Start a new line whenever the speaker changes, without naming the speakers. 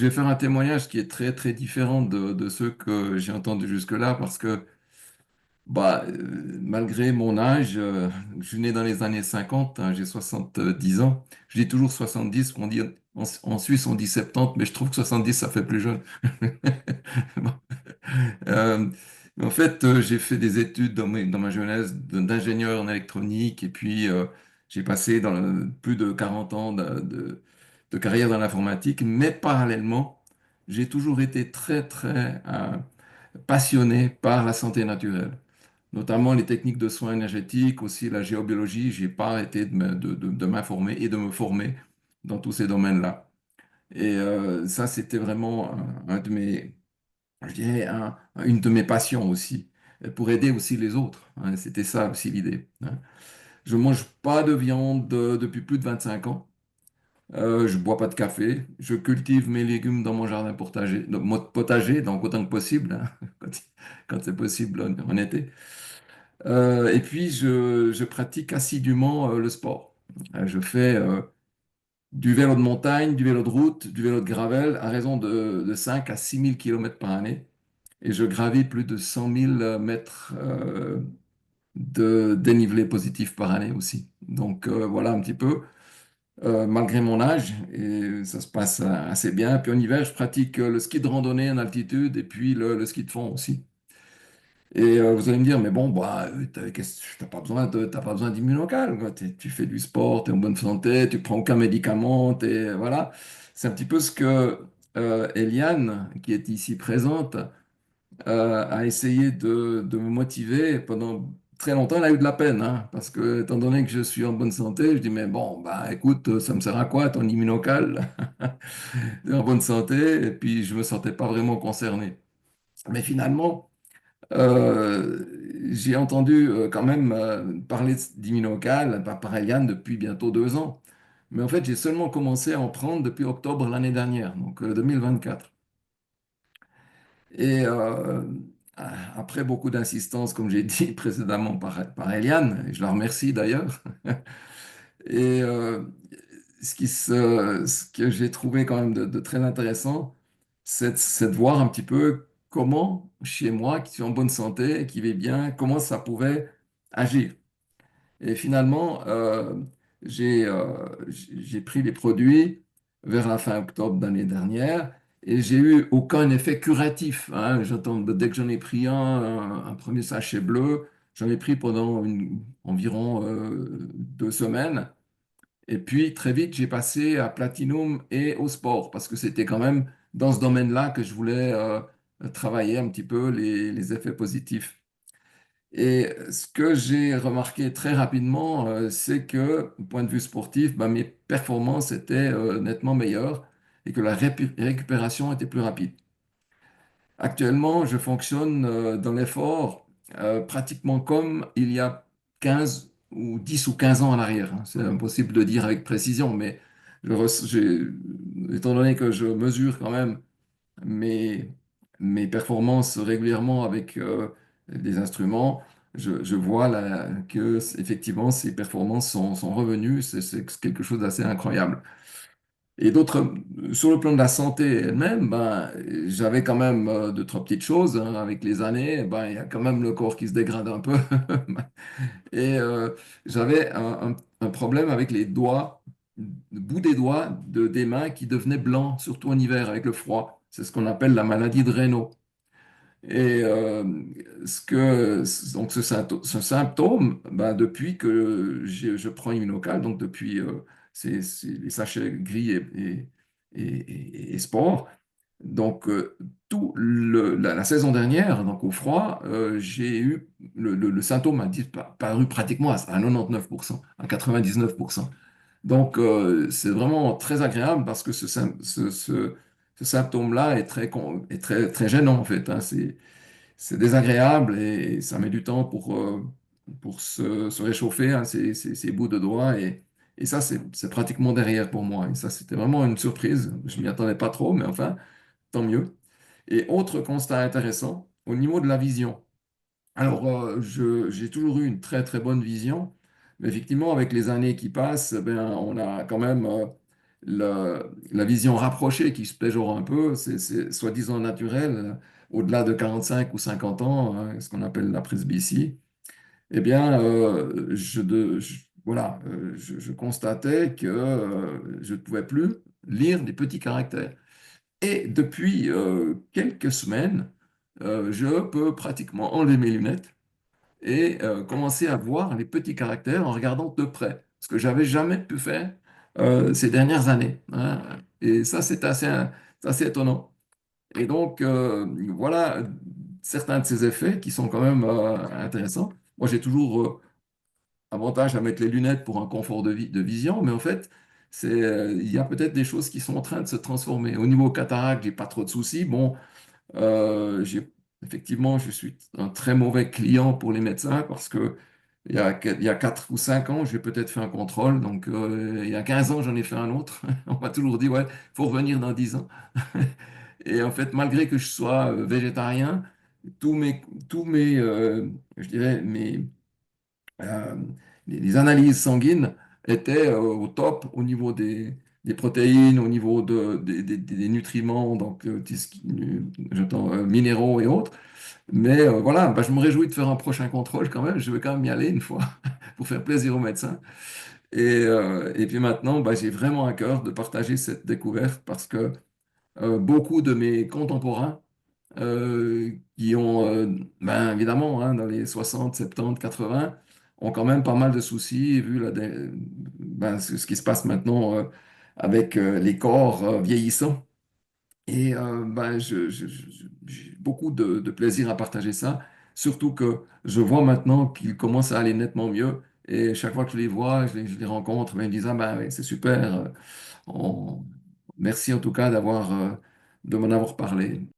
je vais faire un témoignage qui est très très différent de ceux que j'ai entendus jusque-là parce que malgré mon âge, je suis né dans les années 50, hein, j'ai 70 ans. Je dis toujours 70, on dit, en Suisse on dit 70, mais je trouve que 70 ça fait plus jeune. Bon. Euh, en fait, j'ai fait des études dans ma jeunesse d'ingénieur en électronique et puis j'ai passé plus de 40 ans de carrière dans l'informatique, mais parallèlement, j'ai toujours été très, très passionné par la santé naturelle, notamment les techniques de soins énergétiques, aussi la géobiologie. J'ai pas arrêté de m'informer et de me former dans tous ces domaines-là. Et ça, c'était vraiment un de mes je dirais, une de mes passions aussi, pour aider aussi les autres, hein. C'était ça aussi l'idée, hein. Je mange pas de viande depuis plus de 25 ans. Je bois pas de café. Je cultive mes légumes dans mon jardin potager, donc autant que possible, hein, quand c'est possible en été. Et puis, je pratique assidûment le sport. Je fais du vélo de montagne, du vélo de route, du vélo de gravel à raison de 5 à 6 000 km par année. Et je gravis plus de 100 000 mètres de dénivelé positif par année aussi. Donc voilà un petit peu, malgré mon âge, et ça se passe assez bien. Puis en hiver, je pratique le ski de randonnée en altitude et puis le ski de fond aussi. Et vous allez me dire, mais bon, t'as pas besoin d'immunocal, quoi. Tu fais du sport, tu es en bonne santé, tu prends aucun médicament, voilà. C'est un petit peu ce que Eliane, qui est ici présente, a essayé de me motiver pendant très longtemps. Elle a eu de la peine, hein, parce que étant donné que je suis en bonne santé, je dis, mais bon, bah écoute, ça me sert à quoi ton immunocal? T'es en bonne santé, et puis je me sentais pas vraiment concerné. Mais finalement, euh, j'ai entendu quand même parler d'immunocal par Eliane depuis bientôt 2 ans. Mais en fait, j'ai seulement commencé à en prendre depuis octobre l'année dernière, donc 2024. Et après beaucoup d'insistance, comme j'ai dit précédemment par Eliane, et je la remercie d'ailleurs, et ce que j'ai trouvé quand même de très intéressant, c'est de voir un petit peu comment, chez moi, qui suis en bonne santé, qui vais bien, comment ça pouvait agir. Et finalement, j'ai pris les produits vers la fin octobre de l'année dernière et j'ai eu aucun effet curatif, hein. Dès que j'en ai pris un premier sachet bleu, j'en ai pris pendant environ 2 semaines. Et puis très vite, j'ai passé à Platinum et au sport parce que c'était quand même dans ce domaine-là que je voulais travailler un petit peu les effets positifs. Et ce que j'ai remarqué très rapidement, c'est que, du point de vue sportif, ben, mes performances étaient nettement meilleures et que la récupération était plus rapide. Actuellement, je fonctionne dans l'effort pratiquement comme il y a 15 ou 10 ou 15 ans en arrière, hein. C'est impossible de dire avec précision, mais étant donné que je mesure quand même mes, mes performances régulièrement avec des instruments, je vois là que effectivement ces performances sont revenues. C'est quelque chose d'assez incroyable. Et d'autres, sur le plan de la santé elle-même, ben, j'avais quand même deux, trois petites choses, hein. Avec les années, ben, il y a quand même le corps qui se dégrade un peu. Et j'avais un problème avec les doigts, le bout des doigts des mains qui devenaient blancs, surtout en hiver avec le froid. C'est ce qu'on appelle la maladie de Raynaud. Et donc ce symptôme, ben, depuis que je prends Immunocal, donc depuis les sachets gris et sport, donc la saison dernière, donc au froid, j'ai eu le symptôme a paru pratiquement à 99%, à 99%. Donc c'est vraiment très agréable parce que ce symptôme-là est très, très gênant en fait, hein. C'est désagréable et ça met du temps pour se réchauffer, hein, ces bouts de doigts. Et ça, c'est pratiquement derrière pour moi. Et ça, c'était vraiment une surprise. Je m'y attendais pas trop, mais enfin, tant mieux. Et autre constat intéressant, au niveau de la vision. Alors, j'ai toujours eu une très, très bonne vision. Mais effectivement, avec les années qui passent, ben, on a quand même la vision rapprochée qui se péjore un peu, c'est soi-disant naturel, au-delà de 45 ou 50 ans, hein, ce qu'on appelle la presbytie. Eh bien, voilà, je constatais que je ne pouvais plus lire des petits caractères. Et depuis quelques semaines, je peux pratiquement enlever mes lunettes et commencer à voir les petits caractères en regardant de près, ce que j'avais jamais pu faire ces dernières années, hein. Et ça, c'est assez étonnant. Et donc, voilà certains de ces effets qui sont quand même intéressants. Moi, j'ai toujours avantage à mettre les lunettes pour un confort de vision, mais en fait, il y a peut-être des choses qui sont en train de se transformer. Au niveau cataracte, j'ai pas trop de soucis. Bon, effectivement, je suis un très mauvais client pour les médecins parce que il y a 4 ou 5 ans, j'ai peut-être fait un contrôle. Donc, il y a 15 ans, j'en ai fait un autre. On m'a toujours dit, ouais, faut revenir dans 10 ans. Et en fait, malgré que je sois végétarien, tous mes je dirais, euh, les analyses sanguines étaient au top au niveau des protéines, au niveau des nutriments, donc tout ce j'entends, minéraux et autres. Mais voilà, bah, je me réjouis de faire un prochain contrôle quand même. Je vais quand même y aller une fois pour faire plaisir au médecin. Et puis maintenant, bah, j'ai vraiment à cœur de partager cette découverte parce que beaucoup de mes contemporains qui ont, ben, évidemment, hein, dans les 60, 70, 80, ont quand même pas mal de soucis, vu ben, ce qui se passe maintenant avec les corps vieillissants. Et ben, j'ai beaucoup de plaisir à partager ça, surtout que je vois maintenant qu'ils commencent à aller nettement mieux. Et chaque fois que je les vois, je les rencontre, ben, ils me disent, ah ben, oui, c'est super. On- Merci en tout cas de m'en avoir parlé.